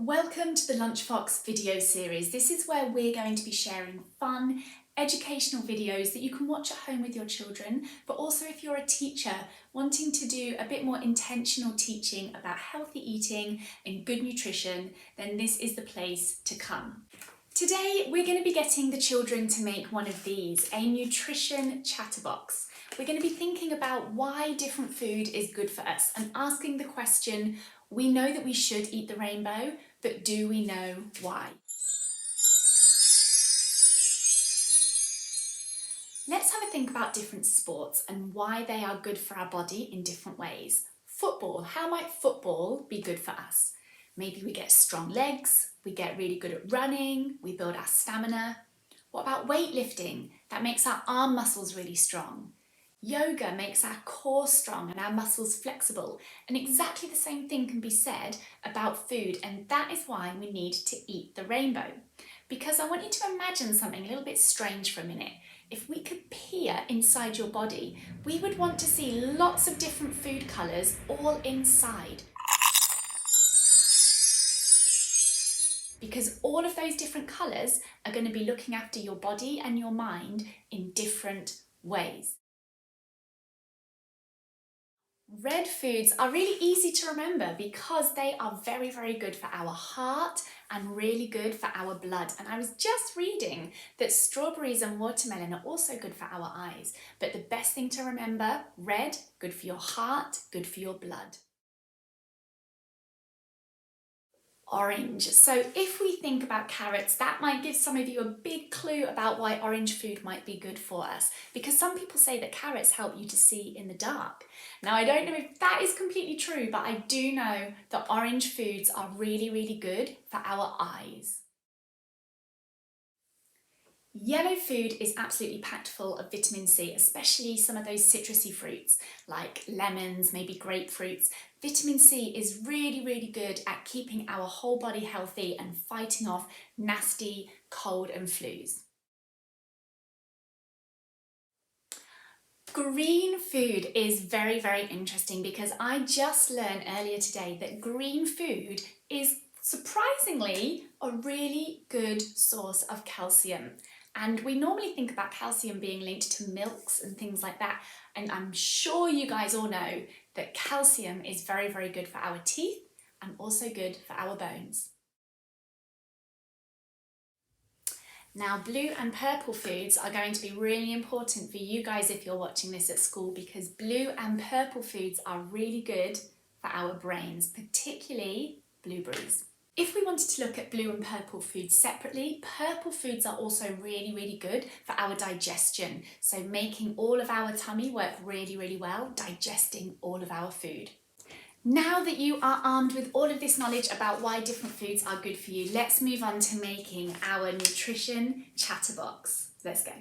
Welcome to the LunchFox video series. This is where we're going to be sharing fun, educational videos that you can watch at home with your children, but also if you're a teacher wanting to do a bit more intentional teaching about healthy eating and good nutrition, then this is the place to come. Today, we're going to be getting the children to make one of these, a nutrition chatterbox. We're going to be thinking about why different food is good for us and asking the question, we know that we should eat the rainbow, but do we know why? Let's have a think about different sports and why they are good for our body in different ways. Football, how might football be good for us? Maybe we get strong legs, we get really good at running, we build our stamina. What about weightlifting? That makes our arm muscles really strong. Yoga makes our core strong and our muscles flexible, and exactly the same thing can be said about food, and that is why we need to eat the rainbow. Because I want you to imagine something a little bit strange for a minute. If we could peer inside your body, we would want to see lots of different food colours all inside. Because all of those different colours are going to be looking after your body and your mind in different ways. Red foods are really easy to remember because they are very, very good for our heart and really good for our blood. And I was just reading that strawberries and watermelon are also good for our eyes. But the best thing to remember, red, good for your heart, good for your blood. Orange. So if we think about carrots, that might give some of you a big clue about why orange food might be good for us, because some people say that carrots help you to see in the dark. Now, I don't know if that is completely true, but I do know that orange foods are really, really good for our eyes. Yellow food is absolutely packed full of vitamin C, especially some of those citrusy fruits like lemons, maybe grapefruits. Vitamin C is really, really good at keeping our whole body healthy and fighting off nasty cold and flus. Green food is very, very interesting because I just learned earlier today that green food is surprisingly a really good source of calcium. And we normally think about calcium being linked to milks and things like that. And I'm sure you guys all know that calcium is very, very good for our teeth and also good for our bones. Now, blue and purple foods are going to be really important for you guys if you're watching this at school, because blue and purple foods are really good for our brains, particularly blueberries. If we wanted to look at blue and purple foods separately, purple foods are also really, really good for our digestion. So making all of our tummy work really, really well, digesting all of our food. Now that you are armed with all of this knowledge about why different foods are good for you, let's move on to making our nutrition chatterbox. Let's go.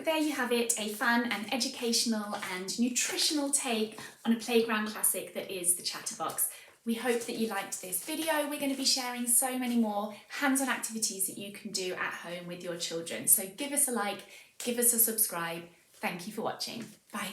There you have it, a fun and educational and nutritional take on a playground classic that is the chatterbox. We hope that you liked this video. We're going to be sharing so many more hands-on activities that you can do at home with your children. So give us a like, give us a subscribe. Thank you for watching. Bye.